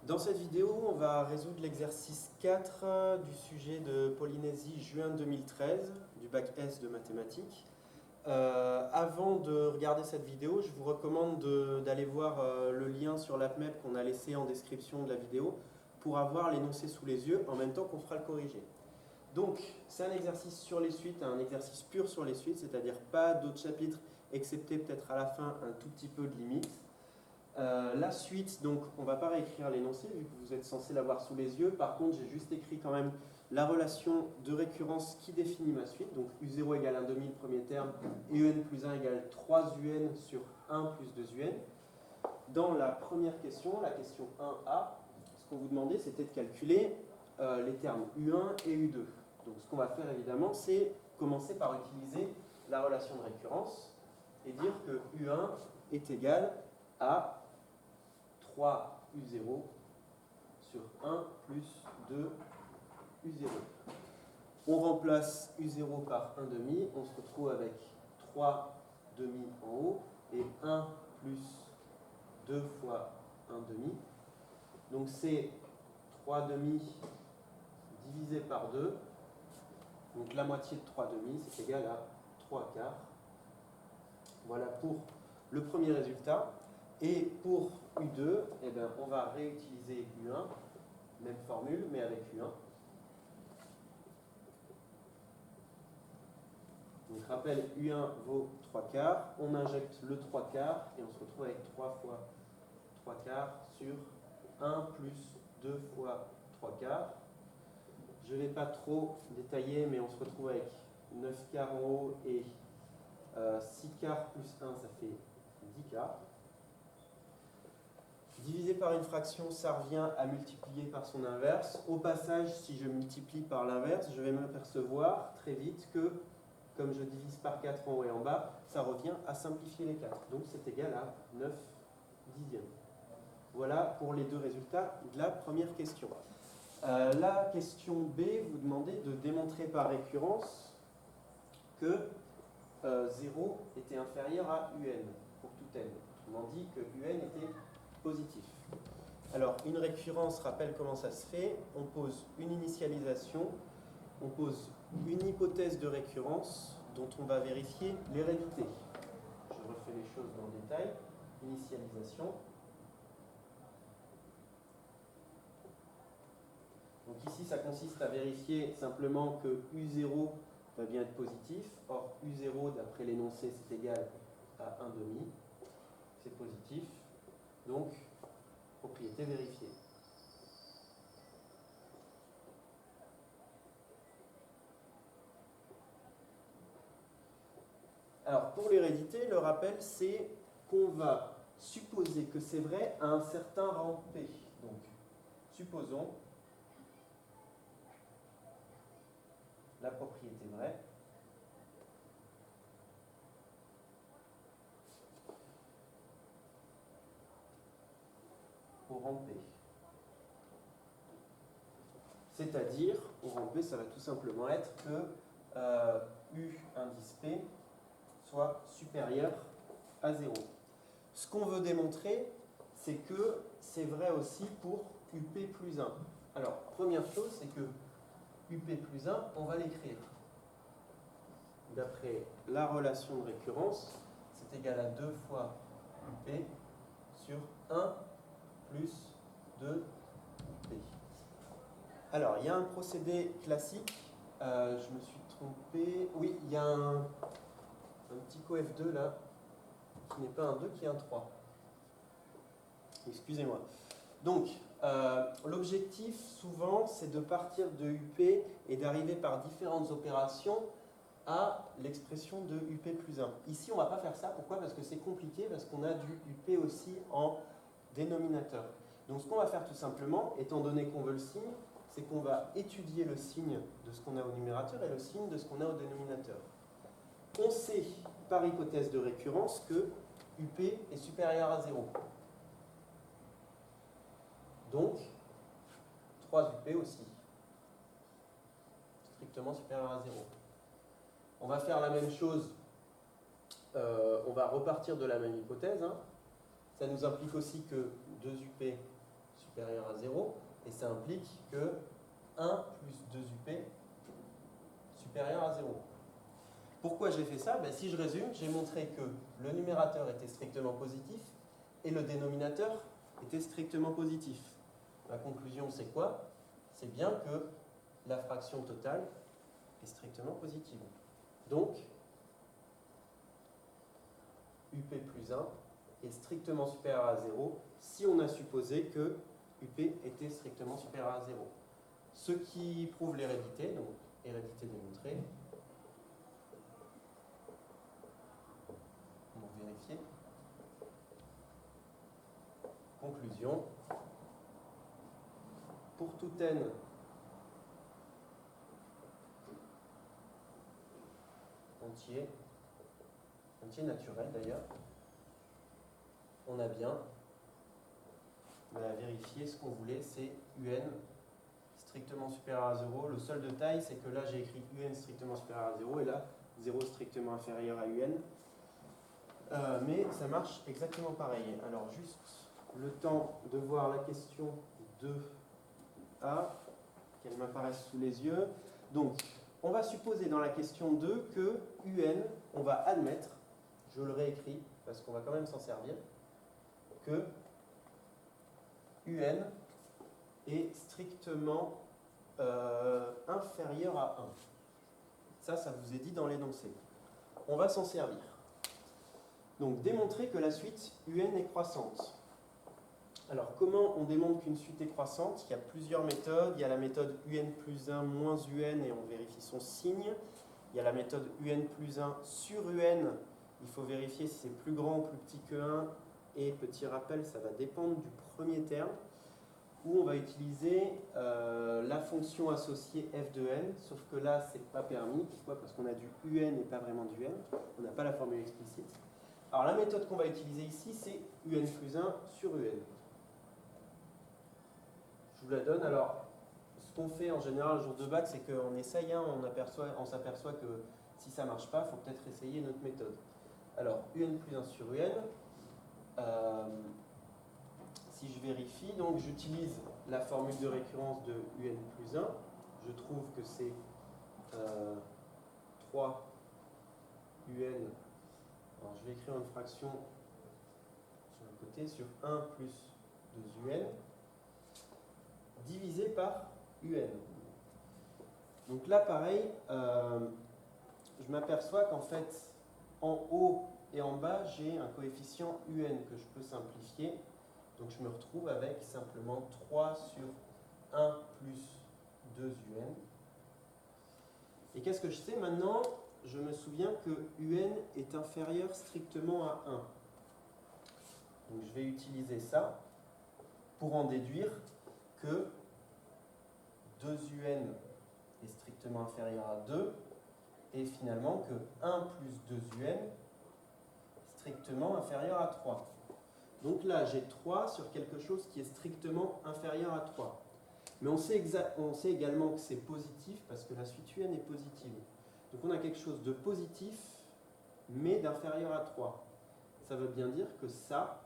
Dans cette vidéo, on va résoudre l'exercice 4 du sujet de Polynésie juin 2013 du bac S de mathématiques. Avant de regarder cette vidéo, je vous recommande d'aller voir le lien sur l'AppMap qu'on a laissé en description de la vidéo pour avoir l'énoncé sous les yeux en même temps qu'on fera le corrigé. Donc, c'est un exercice sur les suites, un exercice pur sur les suites, c'est-à-dire pas d'autres chapitres, excepté peut-être à la fin un tout petit peu de limite. La suite, donc on ne va pas réécrire l'énoncé vu que vous êtes censé l'avoir sous les yeux. Par contre, j'ai juste écrit quand même la relation de récurrence qui définit ma suite. Donc U0 égale 1 demi le premier terme et UN plus 1 égale 3 UN sur 1 plus 2 UN. Dans la première question, la question 1A, ce qu'on vous demandait c'était de calculer les termes U1 et U2. Donc ce qu'on va faire évidemment, c'est commencer par utiliser la relation de récurrence et dire que U1 est égal à 3 U0 sur 1 plus 2 U0. On remplace U0 par 1 demi, on se retrouve avec 3 demi en haut et 1 plus 2 fois 1 demi. Donc c'est 3 demi divisé par 2. Donc la moitié de 3 demi, c'est égal à 3 quarts. Voilà pour le premier résultat. Et pour U2, eh bien, on va réutiliser U1, même formule, mais avec U1. Donc rappel, U1 vaut 3 quarts, on injecte le 3 quarts et on se retrouve avec 3 fois 3 quarts sur 1 plus 2 fois 3 quarts. Je ne vais pas trop détailler, mais on se retrouve avec 9 quarts en haut et 6 quarts plus 1, ça fait 10 quarts. Divisé par une fraction, ça revient à multiplier par son inverse. Au passage, si je multiplie par l'inverse, je vais m'apercevoir très vite que, comme je divise par 4 en haut et en bas, ça revient à simplifier les 4. Donc c'est égal à 9 dixièmes. Voilà pour les deux résultats de la première question. La question B vous demandez de démontrer par récurrence que 0 était inférieur à UN pour tout n. Autrement dit que UN était positif. Alors, une récurrence, rappelle comment ça se fait. On pose une initialisation, on pose une hypothèse de récurrence dont on va vérifier l'hérédité. Je refais les choses dans le détail. Initialisation. Donc ici, ça consiste à vérifier simplement que U0 va bien être positif. Or, U0, d'après l'énoncé, c'est égal à 1 demi. C'est positif. Donc, propriété vérifiée. Alors, pour l'hérédité, le rappel, c'est qu'on va supposer que c'est vrai à un certain rang P. Donc, supposons la propriété vraie. Au rang P. C'est-à-dire, au rang P, ça va tout simplement être que U indice P soit supérieur à 0. Ce qu'on veut démontrer, c'est que c'est vrai aussi pour UP plus 1. Alors, première chose, c'est que UP plus 1, on va l'écrire. D'après la relation de récurrence, c'est égal à 2 fois UP sur 1 plus 2 P. Alors, il y a un procédé classique. Je me suis trompé. Oui, il y a un petit coF2 là, qui n'est pas un 2, qui est un 3. Excusez-moi. Donc, l'objectif, souvent, c'est de partir de UP et d'arriver par différentes opérations à l'expression de UP plus 1. Ici, on ne va pas faire ça. Pourquoi? Parce que c'est compliqué, parce qu'on a du UP aussi en dénominateur. Donc, ce qu'on va faire tout simplement, étant donné qu'on veut le signe, c'est qu'on va étudier le signe de ce qu'on a au numérateur et le signe de ce qu'on a au dénominateur. On sait, par hypothèse de récurrence, que UP est supérieur à 0. Donc, 3UP aussi, strictement supérieur à 0. On va faire la même chose, on va repartir de la même hypothèse. Ça nous implique aussi que 2UP supérieur à 0, et ça implique que 1 plus 2UP supérieur à 0. Pourquoi j'ai fait ça? Ben, si je résume, j'ai montré que le numérateur était strictement positif et le dénominateur était strictement positif. Ma conclusion, c'est quoi? C'est bien que la fraction totale est strictement positive. Donc, UP plus 1 est strictement supérieur à 0 si on a supposé que UP était strictement supérieur à 0. Ce qui prouve l'hérédité, donc hérédité démontrée. On va vérifier. Conclusion. Pour tout n entier naturel d'ailleurs, on a bien vérifié ce qu'on voulait, c'est UN strictement supérieur à 0. Le seul détail, c'est que là j'ai écrit UN strictement supérieur à 0 et là 0 strictement inférieur à UN. Mais ça marche exactement pareil. Alors juste le temps de voir la question 2A, qu'elle m'apparaisse sous les yeux. Donc, on va supposer dans la question 2 que UN, on va admettre, je le réécris parce qu'on va quand même s'en servir, que UN est strictement inférieur à 1. Ça vous est dit dans l'énoncé. On va s'en servir. Donc, démontrer que la suite UN est croissante. Alors, comment on démontre qu'une suite est croissante? Il y a plusieurs méthodes. Il y a la méthode UN plus 1 moins UN et on vérifie son signe. Il y a la méthode UN plus 1 sur UN. Il faut vérifier si c'est plus grand ou plus petit que 1. Et petit rappel, ça va dépendre du premier terme. Où on va utiliser la fonction associée f de n. Sauf que là, ce n'est pas permis. Pourquoi? Parce qu'on a du UN et pas vraiment du n. On n'a pas la formule explicite. Alors, la méthode qu'on va utiliser ici, c'est UN plus 1 sur UN. Je vous la donne. Alors, ce qu'on fait en général le jour de bac, c'est qu'on essaye, on s'aperçoit que si ça ne marche pas, il faut peut-être essayer notre méthode. Alors, UN plus 1 sur UN, si je vérifie, donc j'utilise la formule de récurrence de UN plus 1, je trouve que c'est 3 UN, alors je vais écrire une fraction sur le côté, sur 1 plus 2 UN, divisé par UN. Donc là, pareil, je m'aperçois qu'en fait, en haut et en bas, j'ai un coefficient UN que je peux simplifier. Donc je me retrouve avec simplement 3 sur 1 plus 2 UN. Et qu'est-ce que je sais maintenant? Je me souviens que UN est inférieur strictement à 1. Donc je vais utiliser ça pour en déduire que 2UN est strictement inférieur à 2 et finalement que 1 plus 2UN est strictement inférieur à 3. Donc là, j'ai 3 sur quelque chose qui est strictement inférieur à 3. Mais on sait également que c'est positif parce que la suite UN est positive. Donc on a quelque chose de positif mais d'inférieur à 3. Ça veut bien dire que ça,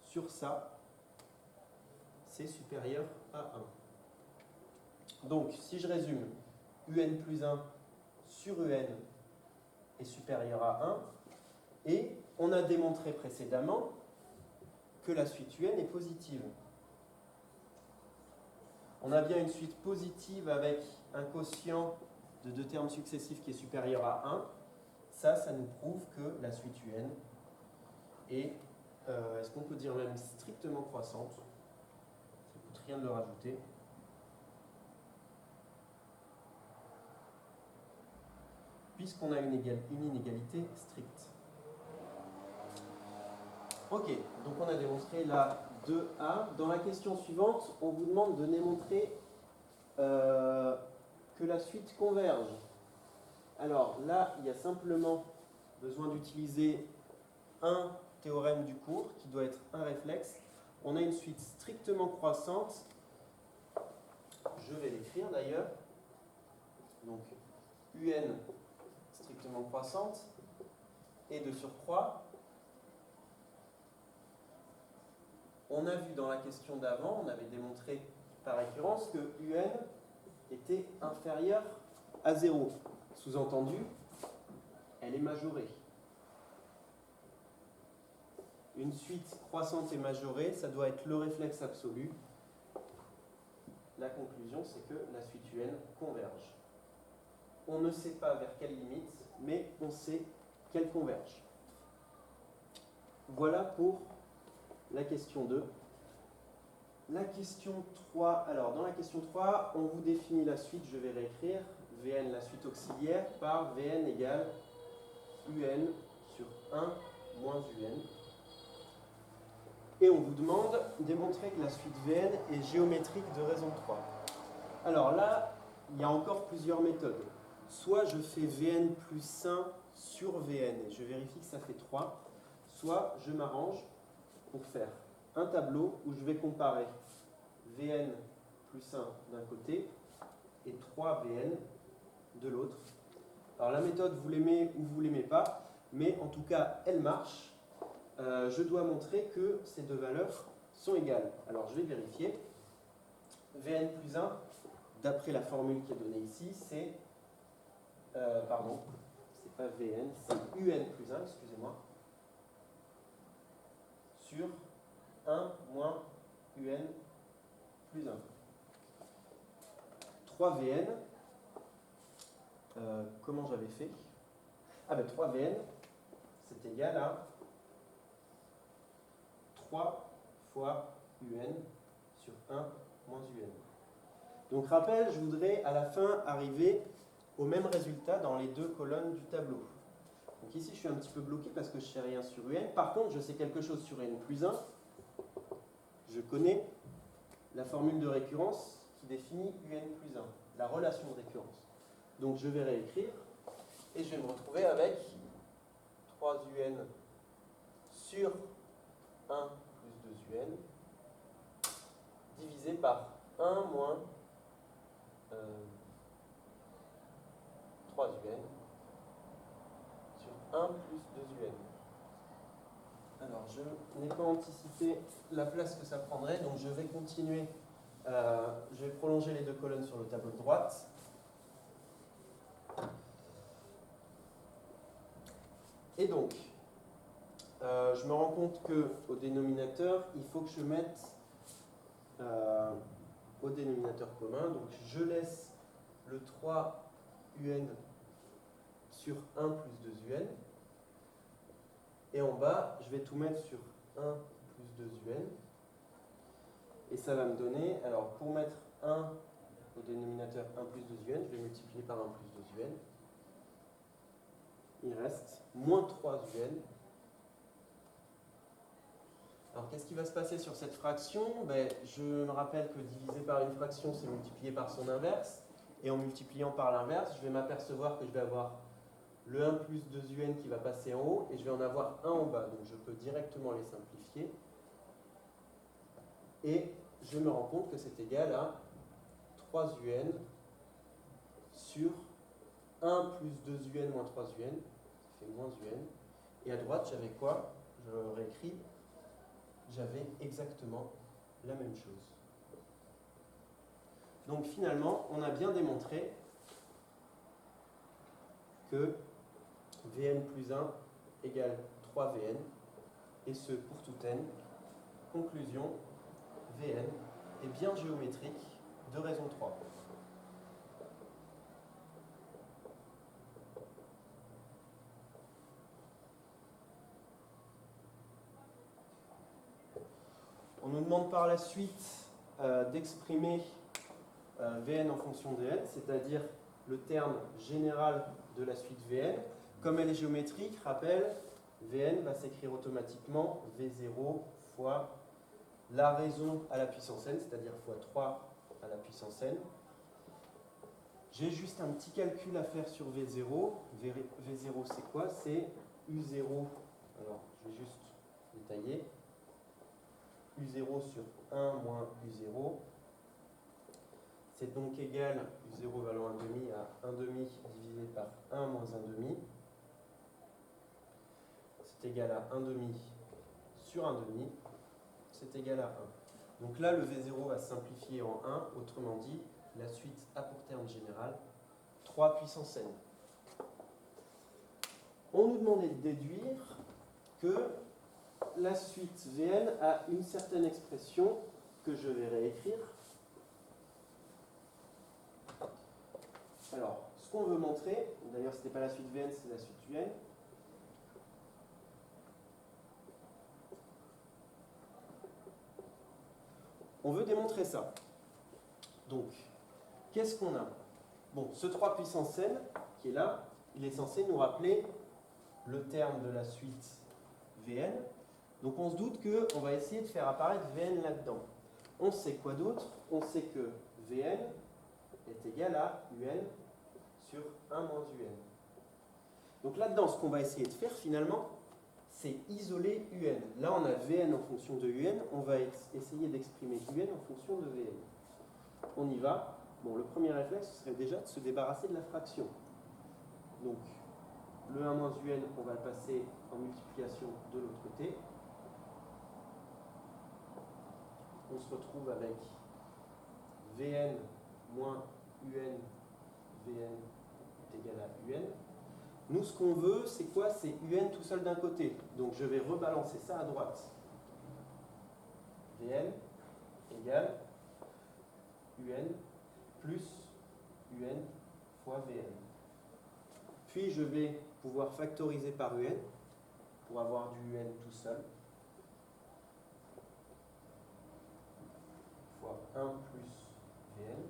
sur ça, c'est supérieur à 1. Donc, si je résume, UN plus 1 sur UN est supérieur à 1. Et on a démontré précédemment que la suite UN est positive. On a bien une suite positive avec un quotient de 2 termes successifs qui est supérieur à 1. Ça nous prouve que la suite UN est, est-ce qu'on peut dire même strictement croissante? Ça ne coûte rien de le rajouter. Puisqu'on a une inégalité stricte. Ok, donc on a démontré la 2A. Dans la question suivante, on vous demande de démontrer que la suite converge. Alors là, il y a simplement besoin d'utiliser un théorème du cours qui doit être un réflexe. On a une suite strictement croissante. Je vais l'écrire d'ailleurs. Donc UN strictement croissante et de surcroît On a vu dans la question d'avant, on avait démontré par récurrence que UN était inférieur à 0. Sous-entendu, elle est majorée. Une suite croissante et majorée, ça doit être le réflexe absolu. La conclusion, c'est que la suite UN converge. On ne sait pas vers quelle limite, mais on sait qu'elle converge. Voilà pour la question 2. La question 3, alors dans la question 3, on vous définit la suite, je vais réécrire, Vn, la suite auxiliaire, par Vn égale Un sur 1 moins Un. Et on vous demande de démontrer que la suite Vn est géométrique de raison 3. Alors là, il y a encore plusieurs méthodes. Soit je fais Vn plus 1 sur Vn et je vérifie que ça fait 3, soit je m'arrange pour faire un tableau où je vais comparer Vn plus 1 d'un côté et 3Vn de l'autre. Alors la méthode, vous l'aimez ou vous ne l'aimez pas, mais en tout cas, elle marche. Je dois montrer que ces deux valeurs sont égales. Alors je vais vérifier. Vn plus 1, d'après la formule qui est donnée ici, c'est... pardon, c'est pas Vn, c'est Un plus 1, excusez-moi, sur 1 moins Un plus 1. 3Vn, comment j'avais fait? Ah ben 3Vn, c'est égal à 3 fois Un sur 1 moins Un. Donc rappel, je voudrais à la fin arriver au même résultat dans les deux colonnes du tableau. Donc ici, je suis un petit peu bloqué parce que je ne sais rien sur Un. Par contre, je sais quelque chose sur N plus 1. Je connais la formule de récurrence qui définit Un plus 1, la relation de récurrence. Donc je vais réécrire et je vais me retrouver avec 3 Un sur 1 plus 2 Un divisé par 1 moins 3 Un sur 1 plus 2 Un. Alors, je n'ai pas anticipé la place que ça prendrait, donc je vais continuer. Je vais prolonger les deux colonnes sur le tableau de droite. Et donc, je me rends compte qu'au dénominateur, il faut que je mette au dénominateur commun. Donc, je laisse le 3 Un sur 1 plus 2 Un. Et en bas, je vais tout mettre sur 1 plus 2 Un. Et ça va me donner, alors pour mettre 1 au dénominateur 1 plus 2 Un, je vais multiplier par 1 plus 2 Un. Il reste moins 3 Un. Alors qu'est-ce qui va se passer sur cette fraction? Je me rappelle que diviser par une fraction, c'est multiplier par son inverse. Et en multipliant par l'inverse, je vais m'apercevoir que je vais avoir le 1 plus 2 Un qui va passer en haut, et je vais en avoir un en bas. Donc je peux directement les simplifier. Et je me rends compte que c'est égal à 3 Un sur 1 plus 2 Un moins 3 Un, ça fait moins Un. Et à droite, j'avais quoi? Je réécris. J'avais exactement la même chose. Donc finalement, on a bien démontré que Vn plus 1 égale 3Vn, et ce pour tout n. Conclusion, Vn est bien géométrique de raison 3. On nous demande par la suite d'exprimer Vn en fonction de n, c'est-à-dire le terme général de la suite Vn. Comme elle est géométrique, rappel, Vn va s'écrire automatiquement V0 fois la raison à la puissance n, c'est-à-dire fois 3 à la puissance n. J'ai juste un petit calcul à faire sur V0. V0 c'est quoi? C'est U0, alors je vais juste détailler. U0 sur 1 moins U0. C'est donc égal, U0 valant 1,5 à 1,5 divisé par 1 moins 1,5. C'est égal à 1,5 sur 1,5, c'est égal à 1. Donc là, le V0 va se simplifier en 1, autrement dit, la suite A pour terme général, 3 puissance n. On nous demandait de déduire que la suite Vn a une certaine expression que je vais réécrire. Alors, ce qu'on veut montrer, d'ailleurs ce n'était pas la suite Vn, c'est la suite Un. On veut démontrer ça. Donc, qu'est-ce qu'on a? Bon, ce 3 puissance n qui est là, il est censé nous rappeler le terme de la suite Vn. Donc on se doute qu'on va essayer de faire apparaître Vn là-dedans. On sait quoi d'autre? On sait que Vn est égal à Un sur 1 moins Un. Donc là-dedans, ce qu'on va essayer de faire finalement, c'est isoler Un. Là, on a Vn en fonction de Un, on va essayer d'exprimer Un en fonction de Vn. On y va. Bon, le premier réflexe serait déjà de se débarrasser de la fraction. Donc, le 1 moins Un, on va le passer en multiplication de l'autre côté. On se retrouve avec Vn moins Un, Vn est égal à Un. Nous, ce qu'on veut, c'est quoi? C'est Un tout seul d'un côté. Donc, je vais rebalancer ça à droite. Vn égale Un plus Un fois Vn. Puis, je vais pouvoir factoriser par Un pour avoir du Un tout seul. Fois 1 plus Vn.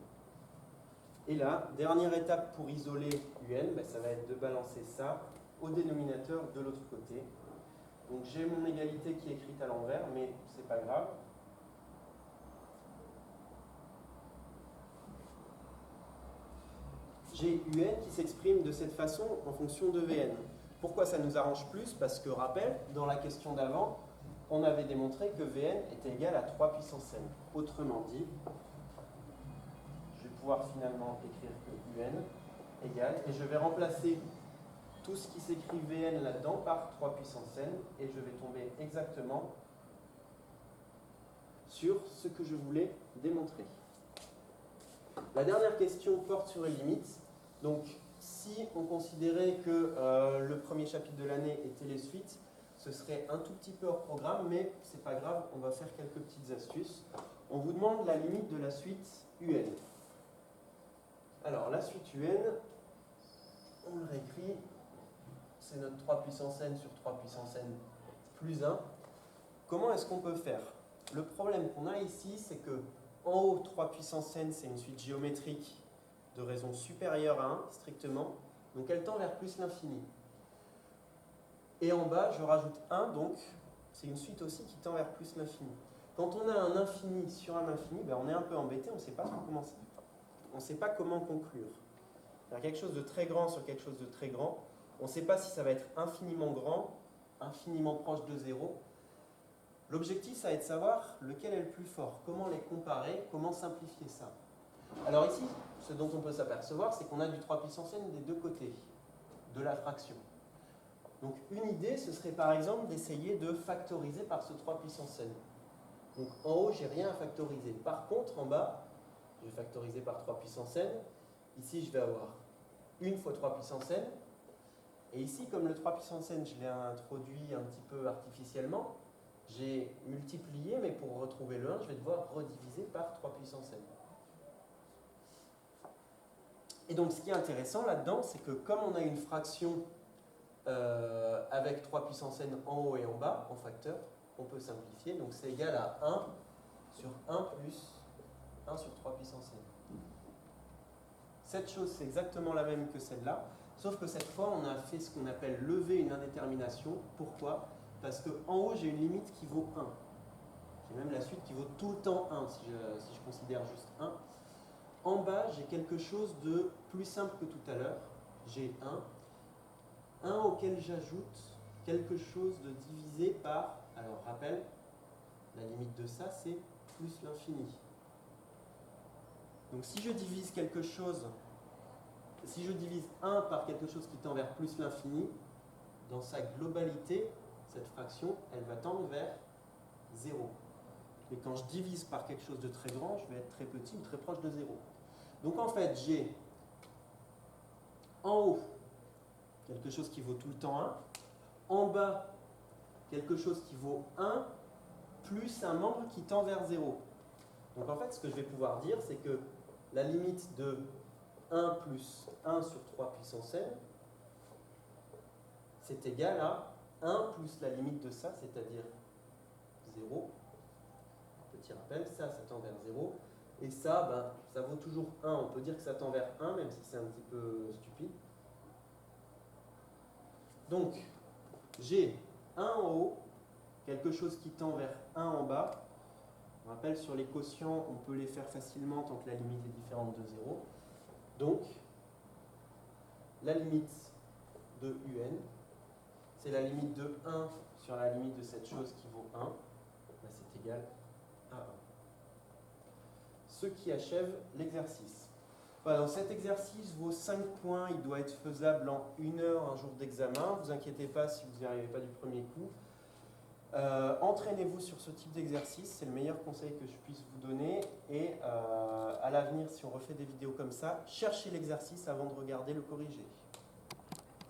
Et là, dernière étape pour isoler Un, ben, ça va être de balancer ça au dénominateur de l'autre côté. Donc j'ai mon égalité qui est écrite à l'envers, mais c'est pas grave. J'ai Un qui s'exprime de cette façon en fonction de Vn. Pourquoi ça nous arrange plus? Parce que, rappel, dans la question d'avant, on avait démontré que Vn était égal à 3 puissance n. Autrement dit, je vais pouvoir finalement écrire que Un égale, et je vais remplacer tout ce qui s'écrit Vn là-dedans par 3 puissance n, et je vais tomber exactement sur ce que je voulais démontrer. La dernière question porte sur les limites. Donc, si on considérait que le premier chapitre de l'année était les suites, ce serait un tout petit peu hors programme, mais c'est pas grave, on va faire quelques petites astuces. On vous demande la limite de la suite Un. Alors, la suite Un, on le réécrit, c'est notre 3 puissance n sur 3 puissance n plus 1. Comment est-ce qu'on peut faire? Le problème qu'on a ici, c'est que en haut, 3 puissance n, c'est une suite géométrique de raison supérieure à 1, strictement. Donc elle tend vers plus l'infini. Et en bas, je rajoute 1, donc c'est une suite aussi qui tend vers plus l'infini. Quand on a un infini sur un infini, ben on est un peu embêté, on ne sait pas comment commencer. On ne sait pas comment conclure. Alors, quelque chose de très grand sur quelque chose de très grand, on ne sait pas si ça va être infiniment grand, infiniment proche de 0. L'objectif, ça va être de savoir lequel est le plus fort, comment les comparer, comment simplifier ça. Alors ici, ce dont on peut s'apercevoir, c'est qu'on a du 3 puissance n des deux côtés de la fraction. Donc une idée, ce serait par exemple d'essayer de factoriser par ce 3 puissance n. Donc en haut, j'ai rien à factoriser. Par contre, en bas, je vais factoriser par 3 puissance n. Ici, je vais avoir 1 fois 3 puissance n. Et ici, comme le 3 puissance n, je l'ai introduit un petit peu artificiellement, j'ai multiplié, mais pour retrouver le 1, je vais devoir rediviser par 3 puissance n. Et donc, ce qui est intéressant là-dedans, c'est que comme on a une fraction avec 3 puissance n en haut et en bas, en facteur, on peut simplifier. Donc, c'est égal à 1 sur 1 plus 1 sur 3 puissance n. Cette chose, c'est exactement la même que celle-là, sauf que cette fois, on a fait ce qu'on appelle lever une indétermination. Pourquoi? Parce qu'en haut, j'ai une limite qui vaut 1. J'ai même la suite qui vaut tout le temps 1, si je considère juste 1. En bas, j'ai quelque chose de plus simple que tout à l'heure. J'ai 1 auquel j'ajoute quelque chose de divisé par, alors rappel, la limite de ça, c'est plus l'infini. Donc si je divise quelque chose, si je divise 1 par quelque chose qui tend vers plus l'infini, dans sa globalité, cette fraction, elle va tendre vers 0. mais quand je divise par quelque chose de très grand, je vais être très petit ou très proche de 0. Donc en fait, j'ai en haut quelque chose qui vaut tout le temps 1, en bas quelque chose qui vaut 1, plus un membre qui tend vers 0. Donc en fait, ce que je vais pouvoir dire, c'est que la limite de 1 plus 1 sur 3 puissance n, c'est égal à 1 plus la limite de ça, c'est-à-dire 0. Petit rappel, ça tend vers 0. Et ça, ben, ça vaut toujours 1. On peut dire que ça tend vers 1, même si c'est un petit peu stupide. Donc, j'ai 1 en haut, quelque chose qui tend vers 1 en bas. On rappelle, sur les quotients, on peut les faire facilement tant que la limite est différente de 0. Donc, la limite de un, c'est la limite de 1 sur la limite de cette chose qui vaut 1. Ben, c'est égal à 1. Ce qui achève l'exercice. Voilà, donc cet exercice vaut 5 points, il doit être faisable en 1 heure, un jour d'examen. Ne vous inquiétez pas si vous n'y arrivez pas du premier coup. Entraînez-vous sur ce type d'exercice, c'est le meilleur conseil que je puisse vous donner. Et à l'avenir, si on refait des vidéos comme ça, cherchez l'exercice avant de regarder le corriger.